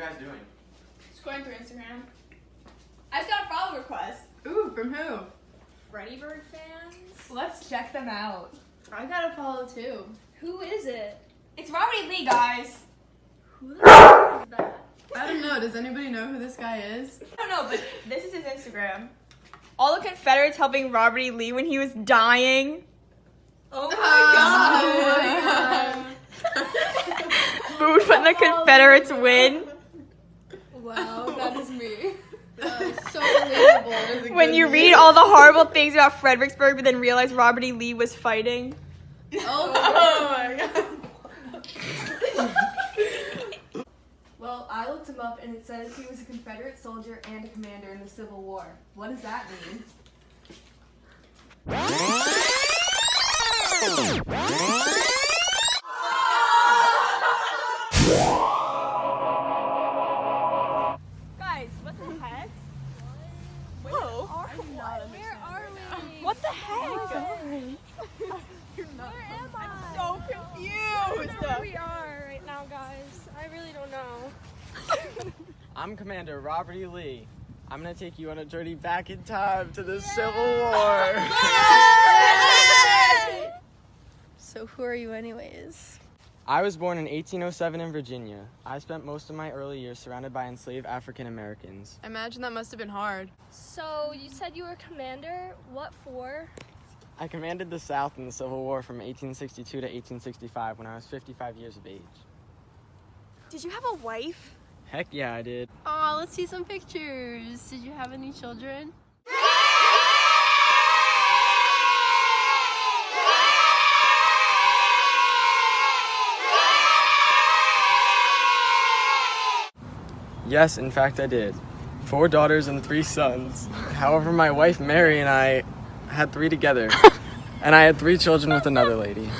you guys doing? Just going through Instagram. I just got a follow request. Ooh, from who? Freddy Bird fans? Let's check them out. I got a follow too. Who is it? It's Robert E. Lee, guys. Who the f- is that? I don't know. Does anybody know who this guy is? I don't know, but this is his Instagram. All the Confederates helping Robert E. Lee when he was dying. Oh Booed when the Confederates win. Wow, that is me. So relatable. When you read all the horrible things about Fredericksburg, but then realize Robert E. Lee was fighting. Oh my god. Well, I looked him up and it says he was a Confederate soldier and a commander in the Civil War. What does that mean? Guys, what the heck? Whoa. Where are we? What the heck? Where am I? I'm so confused. Where we are right now, guys. I really don't know. I'm Commander Robert E. Lee. I'm gonna take you on a journey back in time to the Civil War. So who are you anyways? I was born in 1807 in Virginia. I spent most of my early years surrounded by enslaved African Americans. I imagine that must have been hard. So you said you were commander. What for? I commanded the South in the Civil War from 1862 to 1865 when I was 55 years of age. Did you have a wife? Heck yeah, I did. Oh, let's see some pictures. Did you have any children? Yes, in fact I did. 4 daughters and 3 sons. However, my wife Mary and I had 3 together. And I had 3 children with another lady.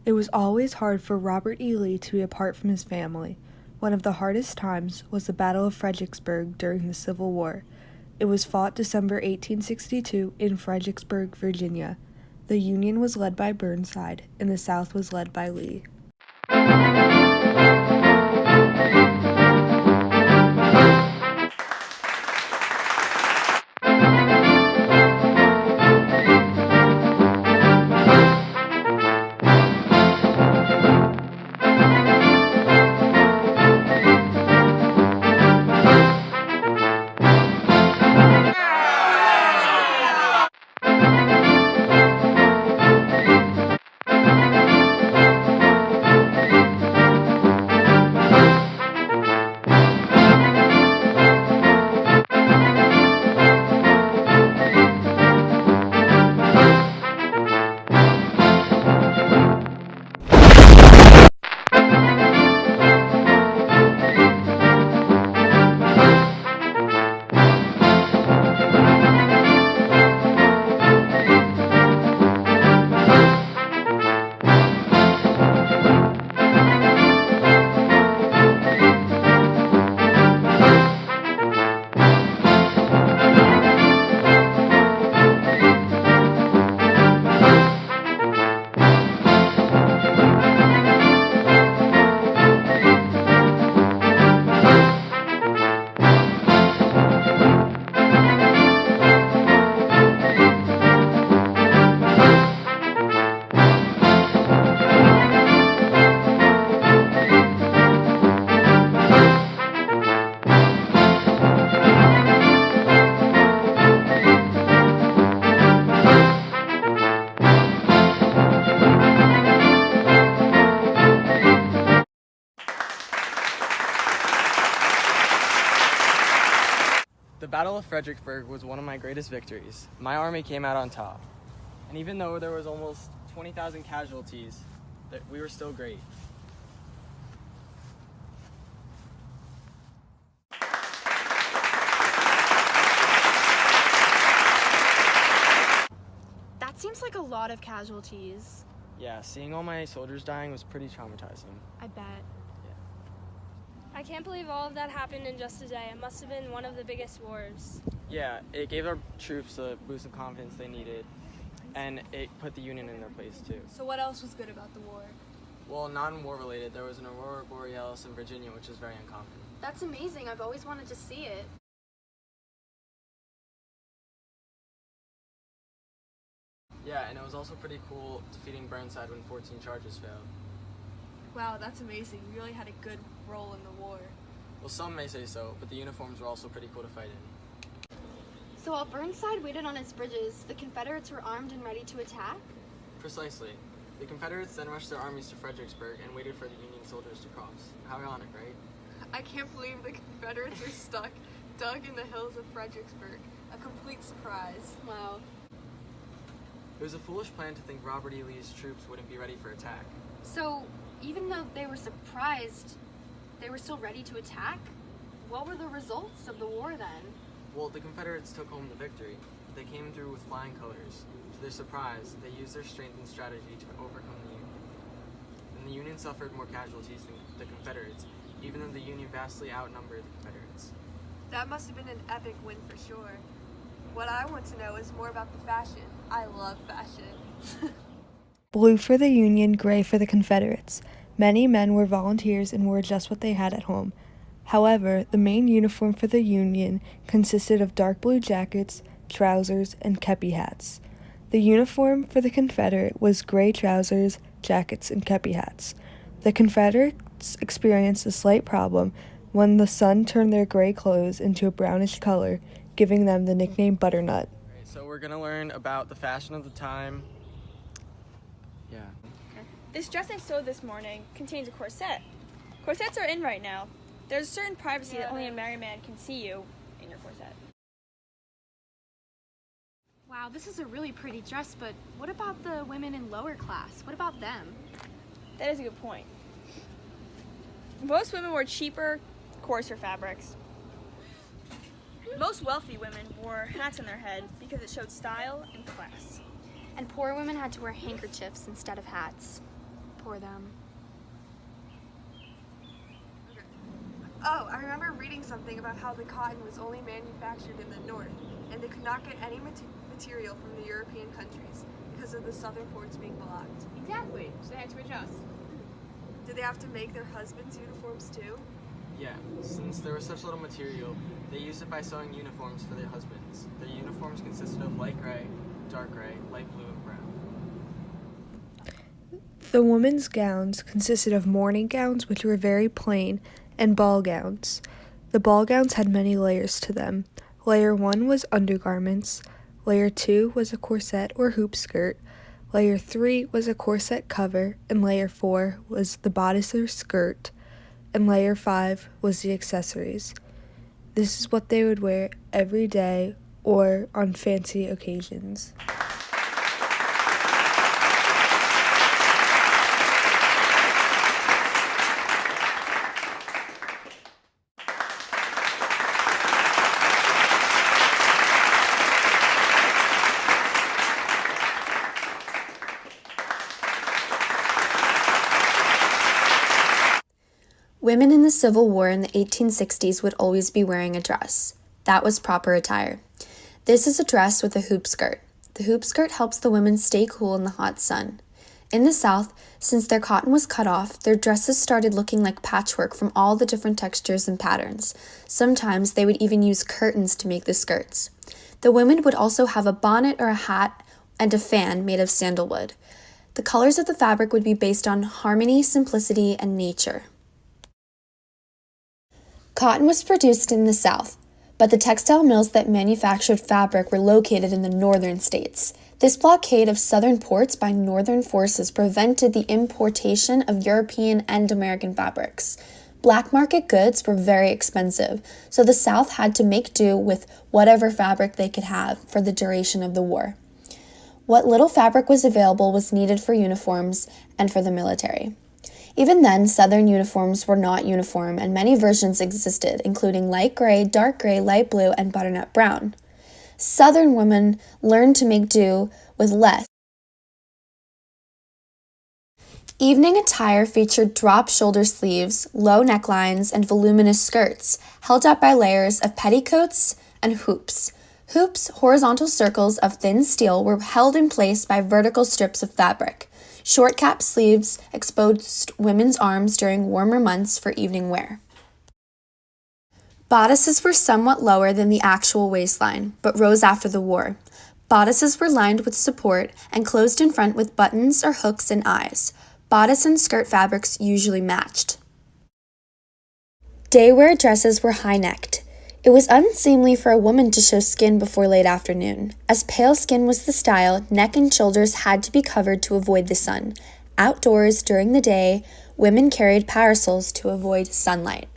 It was always hard for Robert E. Lee to be apart from his family. One of the hardest times was the Battle of Fredericksburg during the Civil War. It was fought December 1862 in Fredericksburg, Virginia. The Union was led by Burnside, and the South was led by Lee. The Battle of Fredericksburg was one of my greatest victories. My army came out on top. And even though there was almost 20,000 casualties, we were still great. That seems like a lot of casualties. Yeah, seeing all my soldiers dying was pretty traumatizing. I bet. I can't believe all of that happened in just a day. It must have been one of the biggest wars. Yeah, it gave our troops the boost of confidence they needed, and it put the Union in their place too. So what else was good about the war? Well, non-war related, there was an aurora borealis in Virginia, which is very uncommon. That's amazing. I've always wanted to see it. Yeah, and it was also pretty cool defeating Burnside when 14 charges failed. Wow, that's amazing. You really had a good role in the war. Well, some may say so, but the uniforms were also pretty cool to fight in. So while Burnside waited on his bridges, the Confederates were armed and ready to attack? Precisely. The Confederates then rushed their armies to Fredericksburg and waited for the Union soldiers to cross. How ironic, right? I can't believe the Confederates were stuck, dug in the hills of Fredericksburg. A complete surprise. Wow. It was a foolish plan to think Robert E. Lee's troops wouldn't be ready for attack. So even though they were surprised, they were still ready to attack? What were the results of the war then? Well, the Confederates took home the victory. They came through with flying colors. To their surprise, they used their strength and strategy to overcome the Union. And the Union suffered more casualties than the Confederates, even though the Union vastly outnumbered the Confederates. That must have been an epic win for sure. What I want to know is more about the fashion. I love fashion. Blue for the Union, gray for the Confederates. Many men were volunteers and wore just what they had at home. However, the main uniform for the Union consisted of dark blue jackets, trousers, and kepi hats. The uniform for the Confederate was gray trousers, jackets, and kepi hats. The Confederates experienced a slight problem when the sun turned their gray clothes into a brownish color, giving them the nickname butternut. Alright, so we're gonna learn about the fashion of the time. Yeah. This dress I sewed this morning contains a corset. Corsets are in right now. There's a certain privacy that only a married man can see you in your corset. Wow, this is a really pretty dress, but what about the women in lower class? What about them? That is a good point. Most women wore cheaper, coarser fabrics. Most wealthy women wore hats on their head because it showed style and class. And poor women had to wear handkerchiefs instead of hats. Poor them. Oh, I remember reading something about how the cotton was only manufactured in the north, and they could not get any material from the European countries because of the southern ports being blocked. Exactly. So they had to adjust. Did they have to make their husbands' uniforms too? Yeah, since there was such little material, they used it by sewing uniforms for their husbands. Their uniforms consisted of light gray, dark gray, light blue, and brown. The women's gowns consisted of morning gowns, which were very plain, and ball gowns. The ball gowns had many layers to them. Layer 1 was undergarments, layer 2 was a corset or hoop skirt, layer 3 was a corset cover, and layer 4 was the bodice or skirt, and layer 5 was the accessories. This is what they would wear every day or on fancy occasions. Women in the Civil War in the 1860s would always be wearing a dress. That was proper attire. This is a dress with a hoop skirt. The hoop skirt helps the women stay cool in the hot sun. In the South, since their cotton was cut off, their dresses started looking like patchwork from all the different textures and patterns. Sometimes they would even use curtains to make the skirts. The women would also have a bonnet or a hat and a fan made of sandalwood. The colors of the fabric would be based on harmony, simplicity, and nature. Cotton was produced in the South, but the textile mills that manufactured fabric were located in the northern states. This blockade of southern ports by northern forces prevented the importation of European and American fabrics. Black market goods were very expensive, so the South had to make do with whatever fabric they could have for the duration of the war. What little fabric was available was needed for uniforms and for the military. Even then, Southern uniforms were not uniform, and many versions existed, including light gray, dark gray, light blue, and butternut brown. Southern women learned to make do with less. Evening attire featured drop shoulder sleeves, low necklines, and voluminous skirts, held up by layers of petticoats and hoops. Hoops, horizontal circles of thin steel, were held in place by vertical strips of fabric. Short cap sleeves exposed women's arms during warmer months for evening wear. Bodices were somewhat lower than the actual waistline, but rose after the war. Bodices were lined with support and closed in front with buttons or hooks and eyes. Bodice and skirt fabrics usually matched. Daywear dresses were high-necked. It was unseemly for a woman to show skin before late afternoon. As pale skin was the style, neck and shoulders had to be covered to avoid the sun. Outdoors, during the day, women carried parasols to avoid sunlight.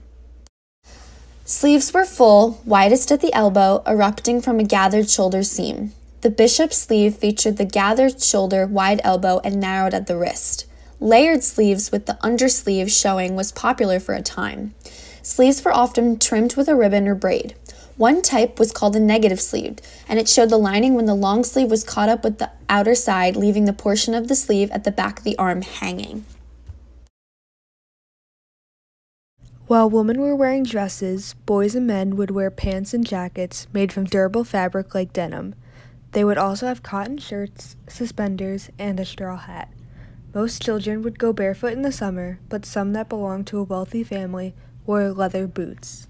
Sleeves were full, widest at the elbow, erupting from a gathered shoulder seam. The bishop sleeve featured the gathered shoulder, wide elbow, and narrowed at the wrist. Layered sleeves with the undersleeve showing was popular for a time. Sleeves were often trimmed with a ribbon or braid. One type was called a negative sleeved, and it showed the lining when the long sleeve was caught up with the outer side, leaving the portion of the sleeve at the back of the arm hanging. While women were wearing dresses, boys and men would wear pants and jackets made from durable fabric like denim. They would also have cotton shirts, suspenders, and a straw hat. Most children would go barefoot in the summer, but some that belonged to a wealthy family wore leather boots.